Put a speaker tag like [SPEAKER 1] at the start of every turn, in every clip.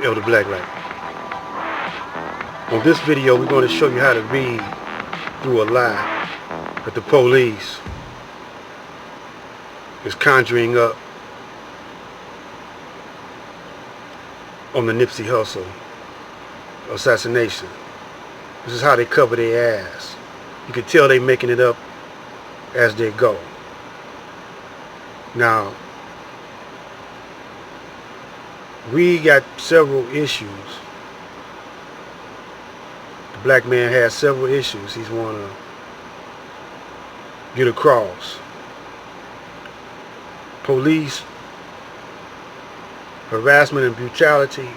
[SPEAKER 1] Elder Blacklight. On this video, we're going to show you how to read through a lie that the police is conjuring up on the Nipsey Hussle assassination. This is how they cover their ass. You can tell they making it up as they go. Now, we got several issues. The black man has several issues he's want to get across. Police harassment and brutality,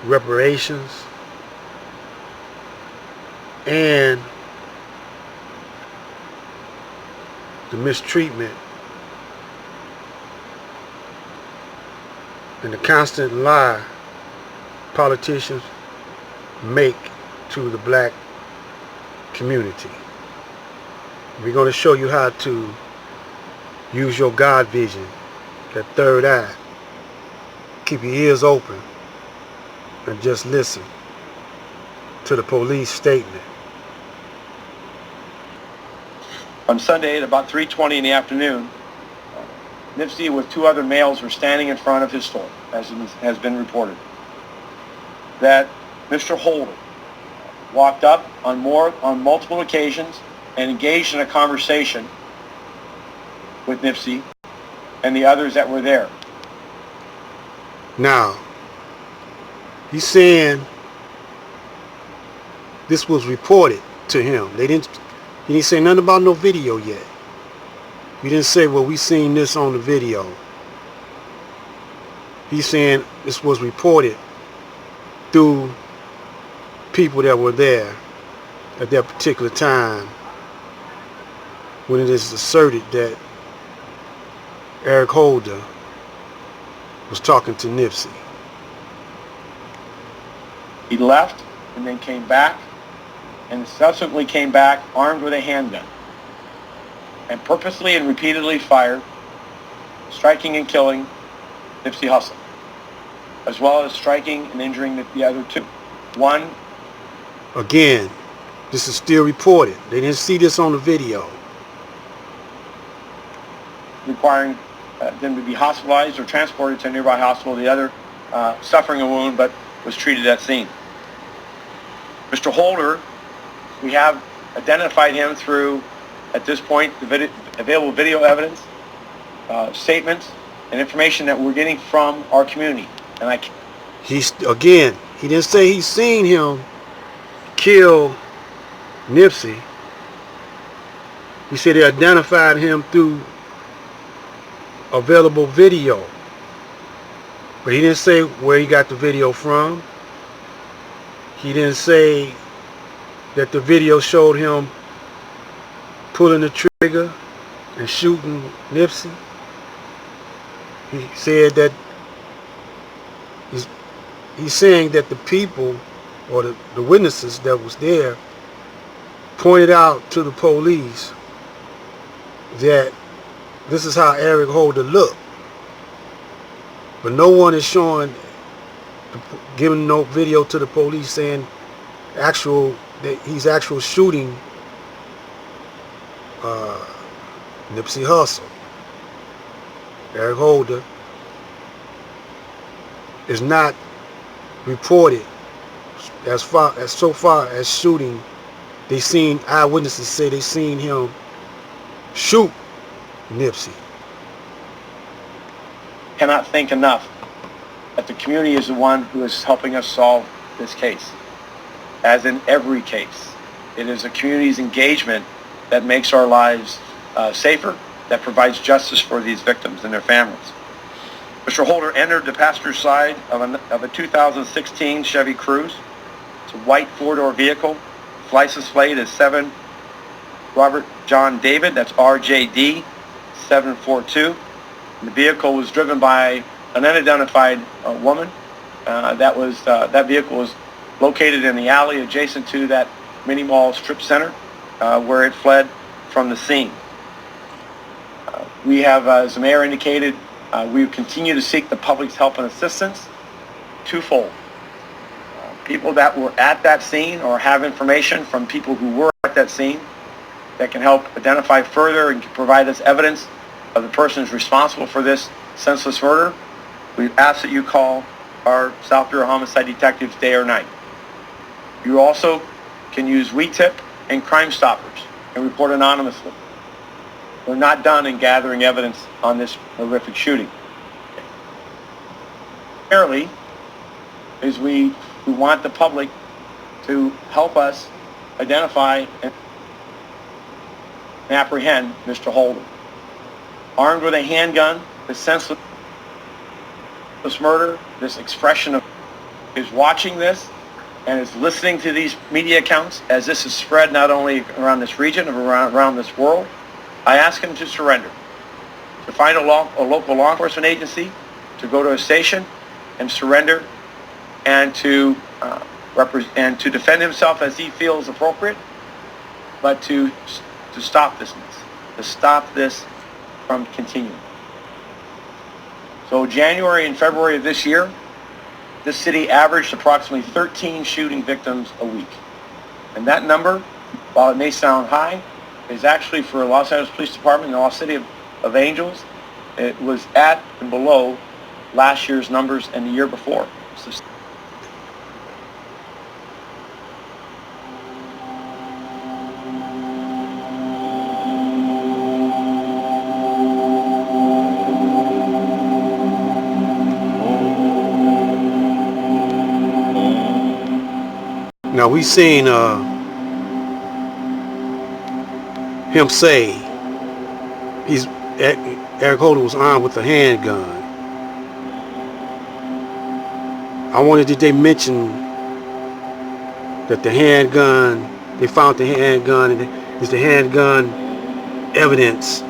[SPEAKER 1] reparations, and the mistreatment and the constant lie politicians make to the black community. We're going to show you how to use your God vision, that third eye. Keep your ears open and just listen to the police statement.
[SPEAKER 2] On Sunday at about 3:20 in the afternoon, Nipsey with two other males were standing in front of his store, as has been reported. That Mr. Holder walked up on multiple occasions and engaged in a conversation with Nipsey and the others that were there.
[SPEAKER 1] Now, he's saying this was reported to him. He didn't say nothing about no video yet. He didn't say, well, we seen this on the video. He's saying this was reported through people that were there at that particular time when it is asserted that Eric Holder was talking to Nipsey.
[SPEAKER 2] He left and then came back and subsequently came back armed with a handgun and purposely and repeatedly fired, striking and killing Nipsey Hussle, as well as striking and injuring the other two. One.
[SPEAKER 1] Again, this is still reported. They didn't see this on the video.
[SPEAKER 2] Requiring them to be hospitalized or transported to a nearby hospital. The other suffering a wound but was treated at scene. Mr. Holder, we have identified him through, at this point, the available video evidence, statements, and information that we're getting from our community. And
[SPEAKER 1] he didn't say he's seen him kill Nipsey. He said they identified him through available video. But he didn't say where he got the video from. He didn't say that the video showed him pulling the trigger and shooting Nipsey. He said that he's saying that the people or the witnesses that was there pointed out to the police that this is how Eric Holder looked. But no one is giving no video to the police saying that he's actually shooting Nipsey Hussle. Eric Holder is not reported so far as shooting. They seen eyewitnesses say they seen him shoot Nipsey.
[SPEAKER 2] Cannot think enough that the community is the one who is helping us solve this case. As in every case, it is the community's engagement that makes our lives safer, that provides justice for these victims and their families. Mr. Holder entered the passenger side of a 2016 Chevy Cruze. It's a white four-door vehicle. License plate is 7 Robert John David, that's RJD 742. The vehicle was driven by an unidentified woman. That vehicle was located in the alley adjacent to that mini mall strip center where it fled from the scene. We have, as the mayor indicated, We continue to seek the public's help and assistance twofold. People that were at that scene or have information from people who were at that scene that can help identify further and provide us evidence of the person who's responsible for this senseless murder. We ask that you call our South Bureau homicide detectives day or night. You also can use WeTip and Crime Stoppers and report anonymously. We're not done in gathering evidence on this horrific shooting. Primarily is we want the public to help us identify and apprehend Mr. Holden. Armed with a handgun, this senseless murder, this expression of is watching this and is listening to these media accounts as this is spread not only around this region, but around this world. I ask him to surrender, to find a local law enforcement agency, to go to a station and surrender, and to defend himself as he feels appropriate, but to stop this mess, to stop this from continuing. So January and February of this year, this city averaged approximately 13 shooting victims a week. And that number, while it may sound high, is actually for Los Angeles Police Department and the Lost City of Angels, it was at and below last year's numbers and the year before. So
[SPEAKER 1] Now we seen him say Eric Holden was armed with a handgun. I wondered, did they mention that the handgun, they found the handgun, and is the handgun evidence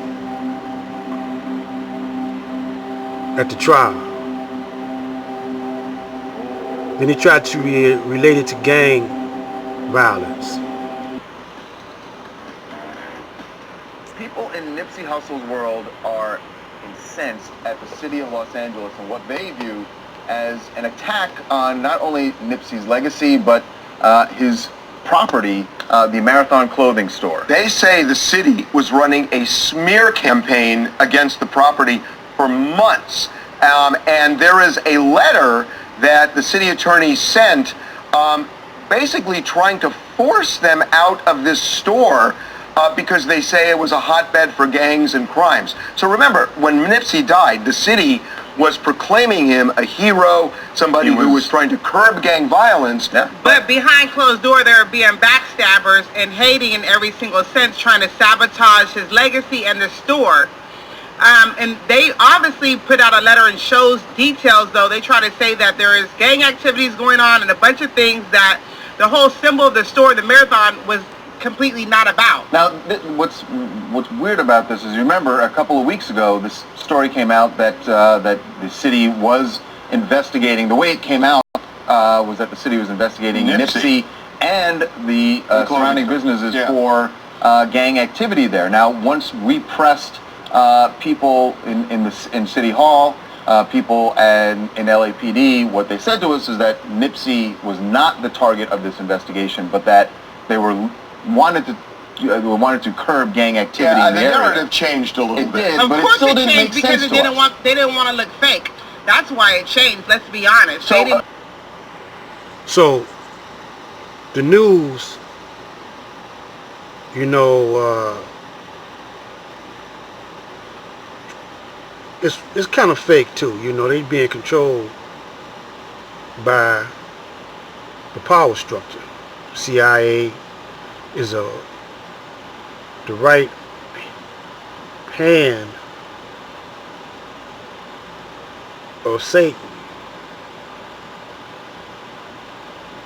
[SPEAKER 1] at the trial? Then he tried to relate it to gang violence.
[SPEAKER 3] People in Nipsey Hussle's world are incensed at the city of Los Angeles and what they view as an attack on not only Nipsey's legacy, but his property, the Marathon clothing store.
[SPEAKER 4] They say the city was running a smear campaign against the property for months. And there is a letter that the city attorney sent basically trying to force them out of this store because they say it was a hotbed for gangs and crimes. So remember, when Nipsey died, the city was proclaiming him a hero, somebody who was trying to curb gang violence.
[SPEAKER 3] Yeah.
[SPEAKER 5] But behind closed door, there are being backstabbers and hating in every single sense, trying to sabotage his legacy and the store. And they obviously put out a letter and shows details, though. They try to say that there is gang activities going on and a bunch of things that the whole symbol of the store, the Marathon, was completely not about.
[SPEAKER 3] Now, what's weird about this is, you remember a couple of weeks ago, this story came out that that the city was investigating. The way it came out was that the city was investigating Nipsey and the surrounding businesses for gang activity there. Now, once we pressed people in City Hall, people in LAPD, what they said to us is that Nipsey was not the target of this investigation, but that they wanted to curb gang activity in the area.
[SPEAKER 4] The narrative changed a little bit.
[SPEAKER 3] Did,
[SPEAKER 5] Of
[SPEAKER 3] but
[SPEAKER 5] course
[SPEAKER 3] it still
[SPEAKER 5] it
[SPEAKER 3] didn't
[SPEAKER 5] changed
[SPEAKER 3] make
[SPEAKER 5] because
[SPEAKER 3] sense
[SPEAKER 5] they
[SPEAKER 3] to us.
[SPEAKER 5] didn't want to look fake. That's why it changed. Let's be honest.
[SPEAKER 3] So,
[SPEAKER 1] So the news, you know, it's kind of fake too. You know, they being controlled by the power structure. CIA is the right hand of Satan,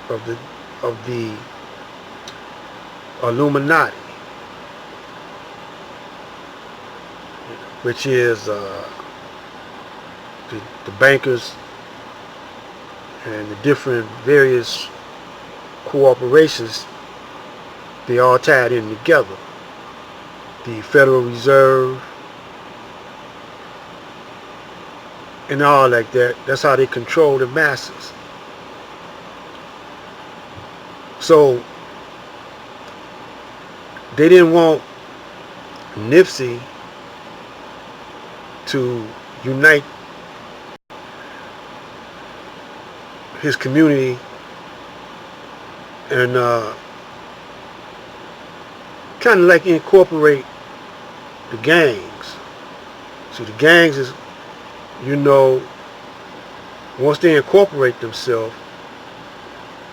[SPEAKER 1] of the Illuminati, which is the bankers and the different various corporations. They all tied in together. The Federal Reserve, and all like that. That's how they control the masses. So they didn't want Nipsey to unite his community and kind of like incorporate the gangs. See, the gangs is, you know, once they incorporate themselves,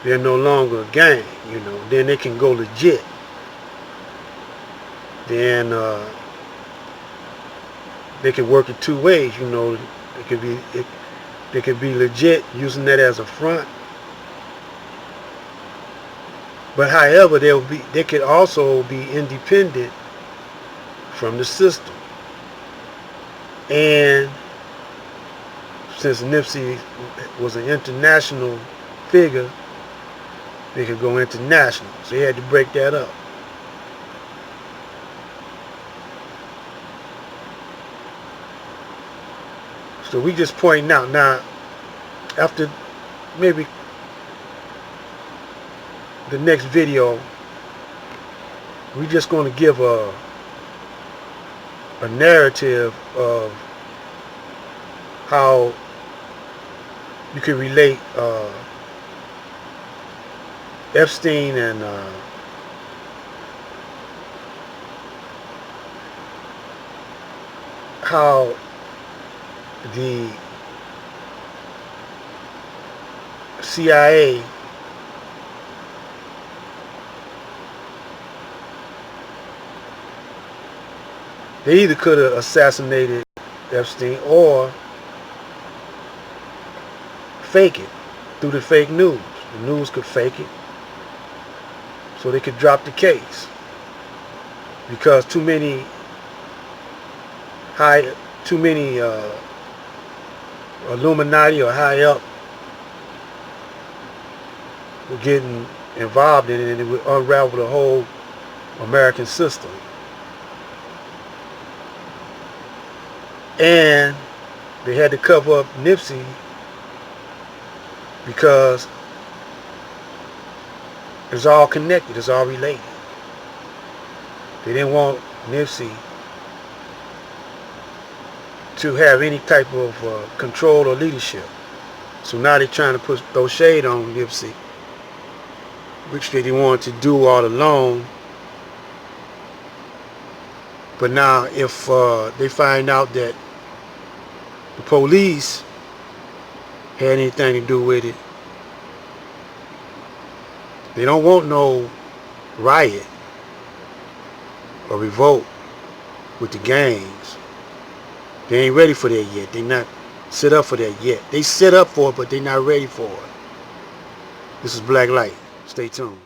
[SPEAKER 1] they're no longer a gang, you know. Then they can go legit. Then they can work it two ways, you know. They could be legit using that as a front. But however, they could also be independent from the system. And since Nipsey was an international figure, they could go international. So they had to break that up. So we just pointing out now, after maybe the next video, we just going to give a narrative of how you can relate Epstein and how the CIA they either could have assassinated Epstein or fake it through the fake news. The news could fake it so they could drop the case because too many Illuminati or high up were getting involved in it, and it would unravel the whole American system. And they had to cover up Nipsey because it's all connected, it's all related. They didn't want Nipsey to have any type of control or leadership. So now they're trying to throw shade on Nipsey, which they didn't want to do all along. But now if they find out that the police had anything to do with it, they don't want no riot or revolt with the gangs. They ain't ready for that yet. They not set up for that yet. They set up for it, but they not ready for it. This is Black Light. Stay tuned.